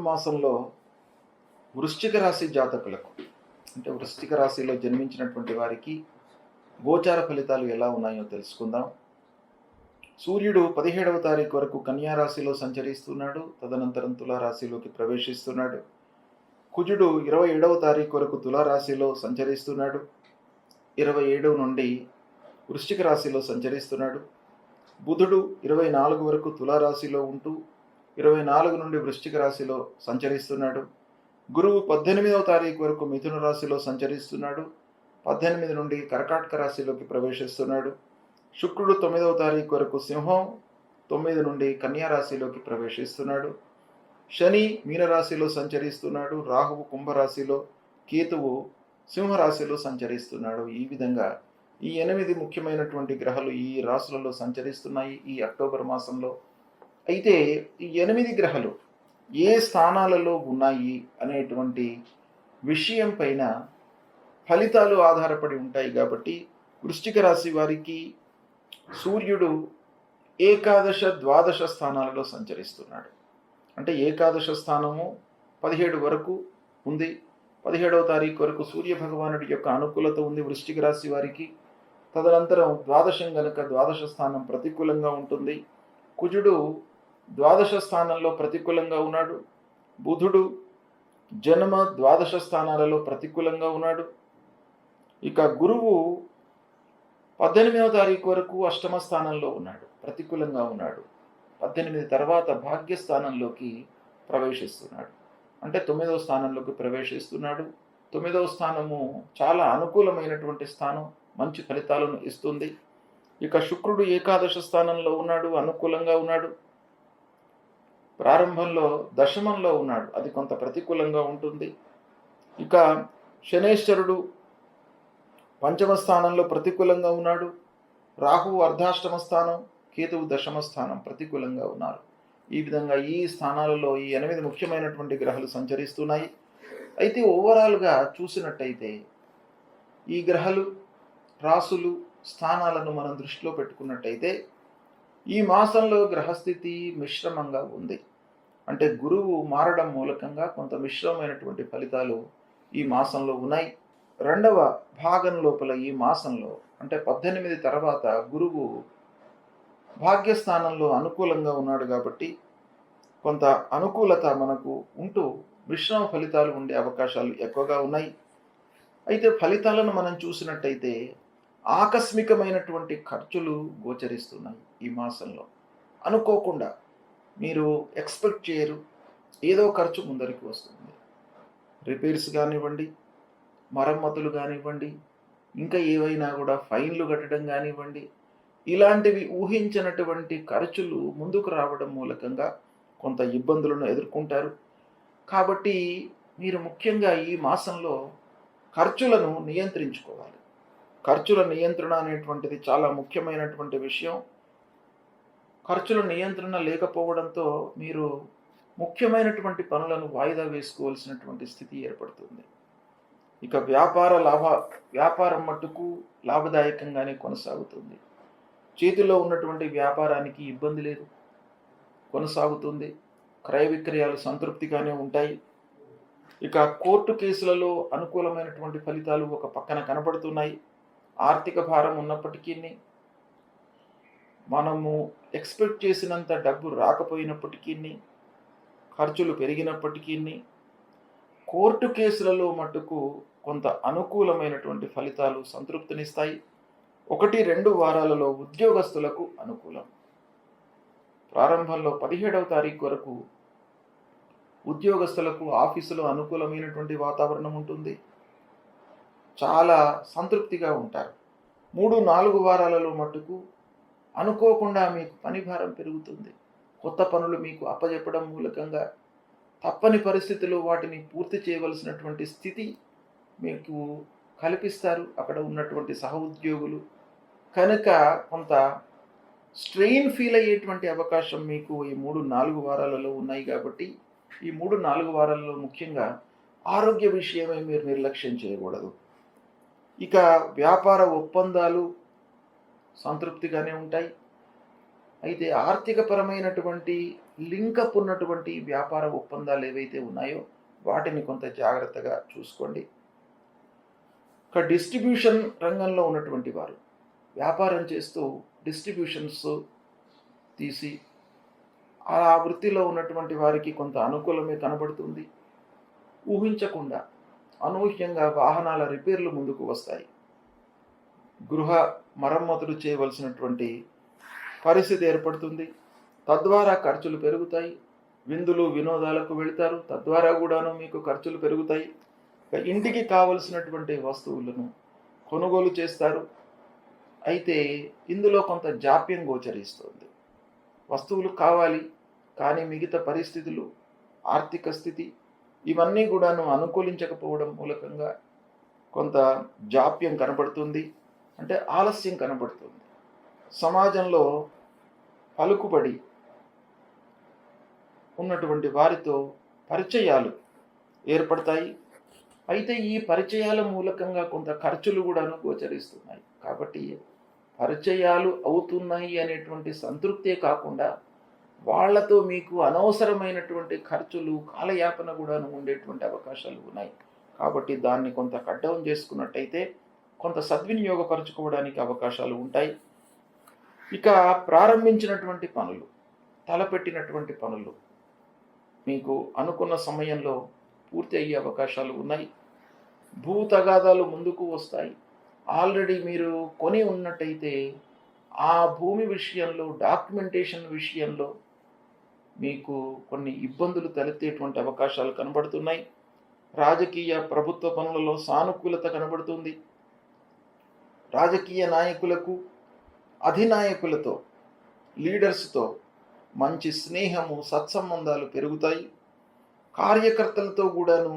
మాసంలో వృశ్చిక రాశి జాతకులకు, అంటే వృశ్చిక రాశిలో జన్మించినటువంటి వారికి గోచార ఫలితాలు ఎలా ఉన్నాయో తెలుసుకుందాం. సూర్యుడు 17వ తారీఖు వరకు కన్యా రాశిలో సంచరిస్తున్నాడు. తదనంతరం తులారాశిలోకి ప్రవేశిస్తున్నాడు. కుజుడు 27వ తారీఖు వరకు తులారాశిలో సంచరిస్తున్నాడు. 27 నుండి వృశ్చిక రాశిలో సంచరిస్తున్నాడు. బుధుడు 24 వరకు తులారాశిలో ఉంటూ 24 నుండి వృశ్చిక రాశిలో సంచరిస్తున్నాడు. గురువు 18వ తారీఖు వరకు మిథున రాశిలో సంచరిస్తున్నాడు. 18 నుండి కర్కాటక రాశిలోకి ప్రవేశిస్తున్నాడు. శుక్రుడు 9వ తారీఖు వరకు సింహం, 9 నుండి కన్యా రాశిలోకి ప్రవేశిస్తున్నాడు. శని మీనరాశిలో సంచరిస్తున్నాడు. రాహువు కుంభరాశిలో, కేతువు సింహరాశిలో సంచరిస్తున్నాడు. ఈ విధంగా ఈ 8 ముఖ్యమైనటువంటి గ్రహాలు ఈ రాశులలో సంచరిస్తున్నాయి ఈ అక్టోబర్ మాసంలో. అయితే ఈ 8 గ్రహాలు ఏ స్థానాలలో ఉన్నాయి అనేటువంటి విషయం పైన ఫలితాలు ఆధారపడి ఉంటాయి. కాబట్టి వృశ్చిక రాశి వారికి సూర్యుడు ఏకాదశ ద్వాదశ స్థానాలలో సంచరిస్తున్నాడు. అంటే ఏకాదశ స్థానము 17 వరకు ఉంది. 17వ తారీఖు వరకు సూర్య భగవానుడి యొక్క అనుకూలత ఉంది వృశ్చిక రాశి వారికి. తదనంతరం ద్వాదశం గనుక ద్వాదశ స్థానం ప్రతికూలంగా ఉంటుంది. కుజుడు ద్వాదశ స్థానంలో ప్రతికూలంగా ఉన్నాడు. బుధుడు జన్మ ద్వాదశ స్థానాలలో ప్రతికూలంగా ఉన్నాడు. ఇక గురువు 18వ తారీఖు వరకు అష్టమ స్థానంలో ఉన్నాడు, ప్రతికూలంగా ఉన్నాడు. 18 తర్వాత భాగ్యస్థానంలోకి ప్రవేశిస్తున్నాడు. అంటే 9వ స్థానంలోకి ప్రవేశిస్తున్నాడు. 9వ స్థానము చాలా అనుకూలమైనటువంటి స్థానం, మంచి ఫలితాలను ఇస్తుంది. ఇక శుక్రుడు ఏకాదశ స్థానంలో ఉన్నాడు, అనుకూలంగా ఉన్నాడు. ప్రారంభంలో దశమంలో ఉన్నాడు, అది కొంత ప్రతికూలంగా ఉంటుంది. ఇక శనేశ్వరుడు పంచమ స్థానంలో ప్రతికూలంగా ఉన్నాడు. రాహువు అర్ధాష్టమ స్థానం, కేతువు దశమ స్థానం ప్రతికూలంగా ఉన్నారు. ఈ విధంగా ఈ స్థానాలలో ఈ 8 ముఖ్యమైనటువంటి గ్రహాలు సంచరిస్తున్నాయి. అయితే ఓవరాల్గా చూసినట్టయితే ఈ గ్రహాలు, రాసులు, స్థానాలను మనం దృష్టిలో పెట్టుకున్నట్టయితే ఈ మాసంలో గ్రహస్థితి మిశ్రమంగా ఉంది. అంటే గురువు మారడం మూలకంగా కొంత మిశ్రమైనటువంటి ఫలితాలు ఈ మాసంలో ఉన్నాయి. రెండవ భాగం లోపల ఈ మాసంలో అంటే 18 తర్వాత గురువు భాగ్యస్థానంలో అనుకూలంగా ఉన్నాడు. కాబట్టి కొంత అనుకూలత మనకు ఉంటూ మిశ్రమ ఫలితాలు ఉండే అవకాశాలు ఎక్కువగా ఉన్నాయి. అయితే ఫలితాలను మనం చూసినట్టయితే ఆకస్మికమైనటువంటి ఖర్చులు గోచరిస్తున్నాయి ఈ మాసంలో. అనుకోకుండా మీరు ఎక్స్పెక్ట్ చేయరు, ఏదో ఖర్చు ముందరికి వస్తుంది. రిపేర్స్ కానివ్వండి, మరమ్మతులు కానివ్వండి, ఇంకా ఏవైనా కూడా ఫైన్లు కట్టడం కానివ్వండి, ఇలాంటివి ఊహించినటువంటి ఖర్చులు ముందుకు రావడం మూలకంగా కొంత ఇబ్బందులను ఎదుర్కొంటారు. కాబట్టి మీరు ముఖ్యంగా ఈ మాసంలో ఖర్చులను నియంత్రించుకోవాలి. ఖర్చుల నియంత్రణ అనేటువంటిది చాలా ముఖ్యమైనటువంటి విషయం. ఖర్చుల నియంత్రణ లేకపోవడంతో మీరు ముఖ్యమైనటువంటి పనులను వాయిదా వేసుకోవాల్సినటువంటి స్థితి ఏర్పడుతుంది. ఇక వ్యాపారం మట్టుకు లాభదాయకంగానే కొనసాగుతుంది. చేతిలో ఉన్నటువంటి వ్యాపారానికి ఇబ్బంది లేదు, కొనసాగుతుంది. క్రయ విక్రయాలు సంతృప్తిగానే ఉంటాయి. ఇక కోర్టు కేసులలో అనుకూలమైనటువంటి ఫలితాలు ఒక పక్కన కనపడుతున్నాయి. ఆర్థిక భారం ఉన్నప్పటికీ, మనము ఎక్స్పెక్ట్ చేసినంత డబ్బు రాకపోయినప్పటికీ, ఖర్చులు పెరిగినప్పటికీ కోర్టు కేసులలో మట్టుకు కొంత అనుకూలమైనటువంటి ఫలితాలు సంతృప్తినిస్తాయి. 1-2 వారాలలో ఉద్యోగస్తులకు అనుకూలం. ప్రారంభంలో 17వ తారీఖు వరకు ఉద్యోగస్తులకు ఆఫీసులో అనుకూలమైనటువంటి వాతావరణం ఉంటుంది. చాలా సంతృప్తిగా ఉంటారు. 3-4 వారాలలో మట్టుకు అనుకోకుండా మీకు పని భారం పెరుగుతుంది. కొత్త పనులు మీకు అప్పజెప్పడం మూలకంగా తప్పని పరిస్థితుల్లో వాటిని పూర్తి చేయవలసినటువంటి స్థితి మీకు కల్పిస్తారు అక్కడ ఉన్నటువంటి సహోద్యోగులు. కనుక కొంత స్ట్రెయిన్ ఫీల్ అయ్యేటువంటి అవకాశం మీకు ఈ 3-4 వారాలలో ఉన్నాయి. కాబట్టి ఈ 3-4 వారాలలో ముఖ్యంగా ఆరోగ్య విషయమై మీరు నిర్లక్ష్యం చేయకూడదు. ఇక వ్యాపార ఒప్పందాలు సంతృప్తిగానే ఉంటాయి. అయితే ఆర్థికపరమైనటువంటి లింకప్ ఉన్నటువంటి వ్యాపార ఒప్పందాలు ఏవైతే ఉన్నాయో వాటిని కొంత జాగ్రత్తగా చూసుకోండి. ఇక డిస్ట్రిబ్యూషన్ రంగంలో ఉన్నటువంటి వారు వ్యాపారం చేస్తూ డిస్ట్రిబ్యూషన్స్ తీసి ఆ వృత్తిలో ఉన్నటువంటి వారికి కొంత అనుకూలమే కనబడుతుంది. ఊహించకుండా అనూహ్యంగా వాహనాల రిపేర్లు ముందుకు వస్తాయి. గృహ మరమ్మతులు చేయవలసినటువంటి పరిస్థితి ఏర్పడుతుంది. తద్వారా ఖర్చులు పెరుగుతాయి. విందులు వినోదాలకు వెళతారు, తద్వారా కూడాను మీకు ఖర్చులు పెరుగుతాయి. ఇంటికి కావలసినటువంటి వస్తువులను కొనుగోలు చేస్తారు. అయితే ఇందులో కొంత జాప్యం గోచరిస్తుంది. వస్తువులు కావాలి, కానీ మిగతా పరిస్థితులు, ఆర్థిక స్థితి ఇవన్నీ కూడాను అనుకూలించకపోవడం మూలకంగా కొంత జాప్యం కనబడుతుంది, అంటే ఆలస్యం కనబడుతుంది. సమాజంలో పలుకుబడి ఉన్నటువంటి వారితో పరిచయాలు ఏర్పడతాయి. అయితే ఈ పరిచయాల మూలకంగా కొంత ఖర్చులు కూడాను గోచరిస్తున్నాయి. కాబట్టి పరిచయాలు అవుతున్నాయి అనేటువంటి సంతృప్తే కాకుండా వాళ్లతో మీకు అనవసరమైనటువంటి ఖర్చులు, కాలయాపన కూడాను ఉండేటువంటి అవకాశాలు ఉన్నాయి. కాబట్టి దాన్ని కొంత కట్ డౌన్ చేసుకున్నట్టయితే కొంత సద్వినియోగపరచుకోవడానికి అవకాశాలు ఉంటాయి. ఇక ప్రారంభించినటువంటి పనులు, తలపెట్టినటువంటి పనులు మీకు అనుకున్న సమయంలో పూర్తి అయ్యే అవకాశాలు ఉన్నాయి. భూ తగాదాలు ముందుకు వస్తాయి. ఆల్రెడీ మీరు కొని ఉన్నట్టయితే ఆ భూమి విషయంలో, డాక్యుమెంటేషన్ విషయంలో మీకు కొన్ని ఇబ్బందులు తలెత్తేటువంటి అవకాశాలు కనబడుతున్నాయి. రాజకీయ ప్రభుత్వ పనులలో సానుకూలత కనబడుతుంది. రాజకీయ నాయకులకు, అధినాయకులతో, లీడర్స్తో మంచి స్నేహము, సత్సంబంధాలు పెరుగుతాయి. కార్యకర్తలతో కూడాను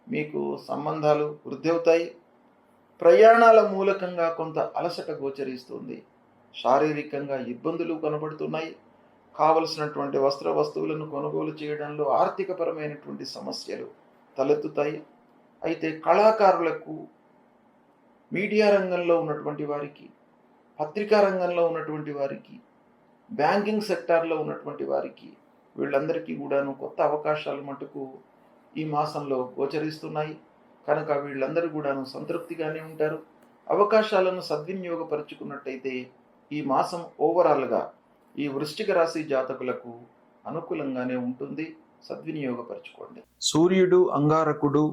మీకు సంబంధాలు వృద్ధి అవుతాయి. ప్రయాణాల మూలకంగా కొంత అలసట గోచరిస్తుంది. శారీరకంగా ఇబ్బందులు కనబడుతున్నాయి. కావలసినటువంటి వస్తువులను కొనుగోలు చేయడంలో ఆర్థికపరమైనటువంటి సమస్యలు తలెత్తుతాయి. అయితే కళాకారులకు, మీడియా రంగంలో ఉన్నటువంటి వారికి, పత్రికా రంగంలో ఉన్నటువంటి వారికి, బ్యాంకింగ్ సెక్టార్లో ఉన్నటువంటి వారికి, వీళ్ళందరికీ కూడాను కొత్త అవకాశాలు మటుకు ఈ మాసంలో గోచరిస్తున్నాయి. కనుక వీళ్ళందరూ కూడాను సంతృప్తిగానే ఉంటారు. అవకాశాలను సద్వినియోగపరుచుకున్నట్టయితే ఈ మాసం ఓవరాల్గా ఈ వృశ్చిక రాశి జాతకులకు అనుకూలంగానే ఉంటుంది. సద్వినియోగపరచుకోండి. సూర్యుడు, అంగారకుడు,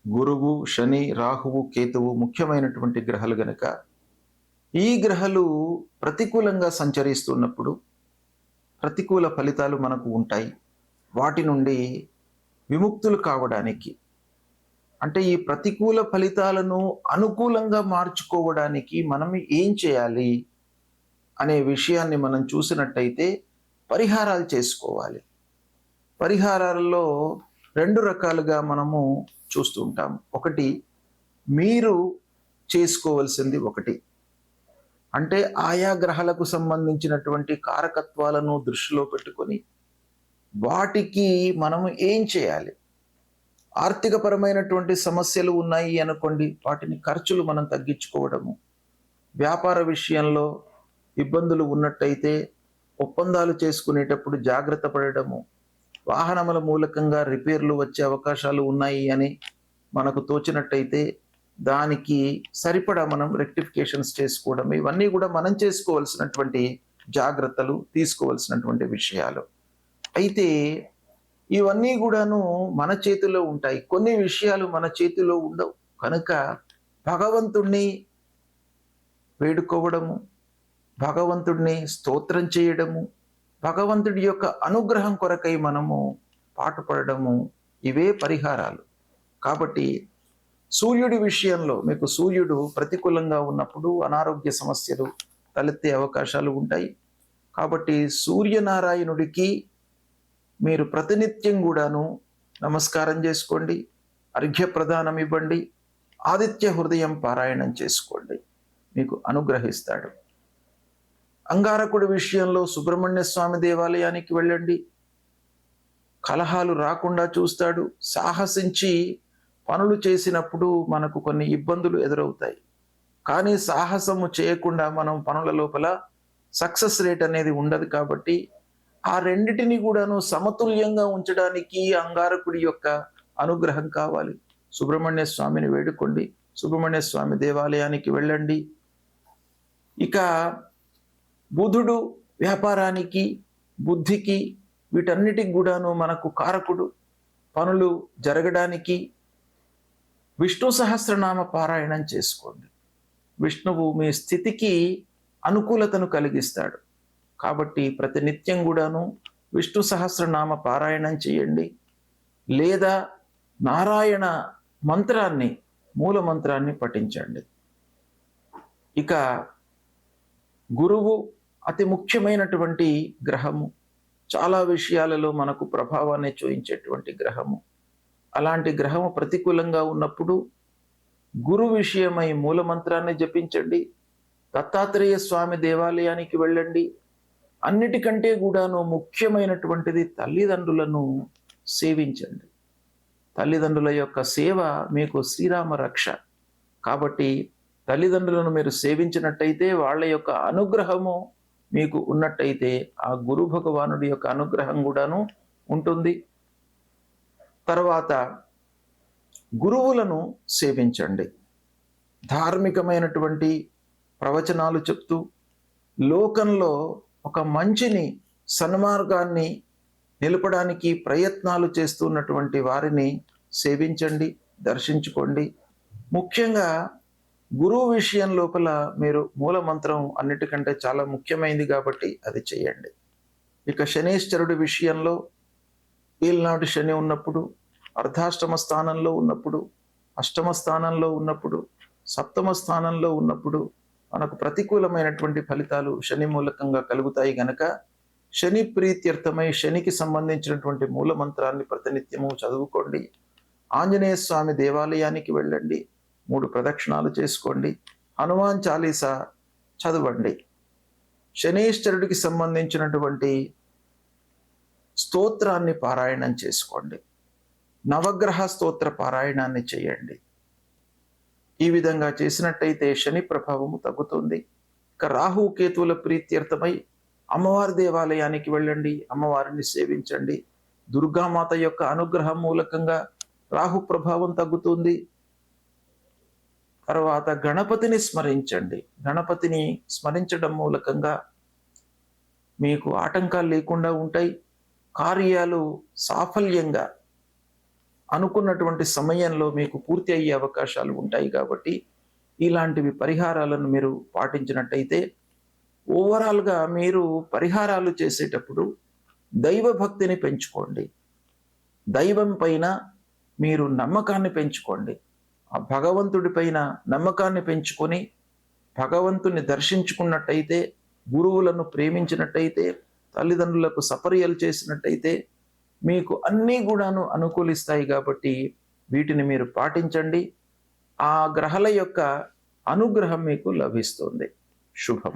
గురువు, శని, రాహువు, కేతువు ముఖ్యమైనటువంటి గ్రహాలు గనక ఈ గ్రహాలు ప్రతికూలంగా సంచరిస్తున్నప్పుడు ప్రతికూల ఫలితాలు మనకు ఉంటాయి. వాటి నుండి విముక్తులు కావడానికి, అంటే ఈ ప్రతికూల ఫలితాలను అనుకూలంగా మార్చుకోవడానికి మనం ఏం చేయాలి అనే విషయాన్ని మనం చూసినట్టయితే పరిహారాలు చేసుకోవాలి. పరిహారాలలో 2 రకాలుగా మనము చూస్తుంటాం. ఒకటి, మీరు చేసుకోవలసింది ఒకటి, అంటే ఆయా గ్రహాలకు సంబంధించినటువంటి కారకత్వాలను దృష్టిలో పెట్టుకొని వాటికి మనము ఏం చేయాలి. ఆర్థికపరమైనటువంటి సమస్యలు ఉన్నాయి అనుకోండి, వాటిని ఖర్చులు మనం తగ్గించుకోవడము. వ్యాపార విషయంలో ఇబ్బందులు ఉన్నట్టయితే ఒప్పందాలు చేసుకునేటప్పుడు జాగ్రత్త పడడము. వాహనముల మూలకంగా రిపేర్లు వచ్చే అవకాశాలు ఉన్నాయి అని మనకు తోచినట్టయితే దానికి సరిపడా మనం రెక్టిఫికేషన్స్ చేసుకోవడం, ఇవన్నీ కూడా మనం చేసుకోవాల్సినటువంటి జాగ్రత్తలు, తీసుకోవాల్సినటువంటి విషయాలు. అయితే ఇవన్నీ కూడాను మన చేతిలో ఉంటాయి. కొన్ని విషయాలు మన చేతిలో ఉండవు. కనుక భగవంతుణ్ణి వేడుకోవడము, భగవంతుడిని స్తోత్రం చేయడము, భగవంతుడి యొక్క అనుగ్రహం కొరకై మనము పాటుపడము, ఇవే పరిహారాలు. కాబట్టి సూర్యుడి విషయంలో మీకు సూర్యుడు ప్రతికూలంగా ఉన్నప్పుడు అనారోగ్య సమస్యలు తలెత్తే అవకాశాలు ఉంటాయి. కాబట్టి సూర్యనారాయణుడికి మీరు ప్రతినిత్యం కూడాను నమస్కారం చేసుకోండి, అర్ఘ్య ప్రదానం ఇవ్వండి, ఆదిత్య హృదయం పారాయణం చేసుకోండి, మీకు అనుగ్రహిస్తాడు. అంగారకుడి విషయంలో సుబ్రహ్మణ్య స్వామి దేవాలయానికి వెళ్ళండి, కలహాలు రాకుండా చూస్తాడు. సాహసించి పనులు చేసినప్పుడు మనకు కొన్ని ఇబ్బందులు ఎదురవుతాయి, కానీ సాహసము చేయకుండా మనం పనుల లోపల సక్సెస్ రేట్ అనేది ఉండదు. కాబట్టి ఆ రెండిటిని కూడాను సమతుల్యంగా ఉంచడానికి అంగారకుడి యొక్క అనుగ్రహం కావాలి. సుబ్రహ్మణ్య స్వామిని వేడుకోండి, సుబ్రహ్మణ్య స్వామి దేవాలయానికి వెళ్ళండి. ఇక బుధుడు వ్యాపారానికి, బుద్ధికి, వీటన్నిటికి కూడాను మనకు కారకుడు. పనులు జరగడానికి విష్ణు సహస్రనామ పారాయణం చేసుకోండి. విష్ణువు మీ స్థితికి అనుకూలతను కలిగిస్తాడు. కాబట్టి ప్రతినిత్యం కూడాను విష్ణు సహస్రనామ పారాయణం చేయండి. లేదా నారాయణ మంత్రాన్ని, మూల మంత్రాన్ని పఠించండి. ఇక గురువు అతి ముఖ్యమైనటువంటి గ్రహము, చాలా విషయాలలో మనకు ప్రభావాన్ని చూయించేటువంటి గ్రహము. అలాంటి గ్రహము ప్రతికూలంగా ఉన్నప్పుడు గురు విషయమై మూల మంత్రాన్ని జపించండి. దత్తాత్రేయ స్వామి దేవాలయానికి వెళ్ళండి. అన్నిటికంటే కూడాను ముఖ్యమైనటువంటిది తల్లిదండ్రులను సేవించండి. తల్లిదండ్రుల యొక్క సేవ మీకు శ్రీరామ రక్ష. కాబట్టి తల్లిదండ్రులను మీరు సేవించినట్టయితే, వాళ్ళ యొక్క అనుగ్రహము మీకు ఉన్నట్టయితే, ఆ గురు భగవానుడి యొక్క అనుగ్రహం కూడాను ఉంటుంది. తర్వాత గురువులను సేవించండి. ధార్మికమైనటువంటి ప్రవచనాలు చెప్తూ లోకంలో ఒక మంచిని, సన్మార్గాన్ని నిలపడానికి ప్రయత్నాలు చేస్తున్నటువంటి వారిని సేవించండి, దర్శించుకోండి. ముఖ్యంగా గురువు విషయం లోపల మీరు మూల మంత్రం అన్నిటికంటే చాలా ముఖ్యమైనది కాబట్టి అది చేయండి. ఇక శనీశ్వరుడి విషయంలో ఈనాటి శని ఉన్నప్పుడు, అర్ధాష్టమ స్థానంలో ఉన్నప్పుడు, అష్టమ స్థానంలో ఉన్నప్పుడు, సప్తమ స్థానంలో ఉన్నప్పుడు మనకు ప్రతికూలమైనటువంటి ఫలితాలు శని మూలకంగా కలుగుతాయి. గనక శని ప్రీత్యర్థమై శనికి సంబంధించినటువంటి మూల మంత్రాన్ని ప్రతినిత్యము చదువుకోండి. ఆంజనేయ స్వామి దేవాలయానికి వెళ్ళండి, 3 ప్రదక్షిణాలు చేసుకోండి. హనుమాన్ చాలీసా చదవండి. శనీశ్వరుడికి సంబంధించినటువంటి స్తోత్రాన్ని పారాయణం చేసుకోండి. నవగ్రహ స్తోత్ర పారాయణాన్ని చేయండి. ఈ విధంగా చేసినట్టయితే శని ప్రభావము తగ్గుతుంది. ఇక రాహు కేతువుల ప్రీత్యర్థమై అమ్మవారి దేవాలయానికి వెళ్ళండి, అమ్మవారిని సేవించండి. దుర్గామాత యొక్క అనుగ్రహం మూలకంగా రాహు ప్రభావం తగ్గుతుంది. తర్వాత గణపతిని స్మరించండి. గణపతిని స్మరించడం మూలకంగా మీకు ఆటంకాలు లేకుండా ఉంటాయి. కార్యాలు సాఫల్యంగా అనుకున్నటువంటి సమయంలో మీకు పూర్తి అయ్యే అవకాశాలు ఉంటాయి. కాబట్టి ఇలాంటివి పరిహారాలను మీరు పాటించినట్టయితే, ఓవరాల్గా మీరు పరిహారాలు చేసేటప్పుడు దైవ భక్తిని పెంచుకోండి. దైవం పైన మీరు నమ్మకాన్ని పెంచుకోండి. ఆ భగవంతుడి పైన నమ్మకాన్ని పెంచుకొని భగవంతుని దర్శించుకున్నట్టయితే, గురువులను ప్రేమించినట్టయితే, తల్లిదండ్రులకు సపర్యలు చేసినట్టయితే మీకు అన్నీ కూడాను అనుకూలిస్తాయి. కాబట్టి వీటిని మీరు పాటించండి. ఆ గ్రహాల యొక్క అనుగ్రహం మీకు లభిస్తుంది. శుభం.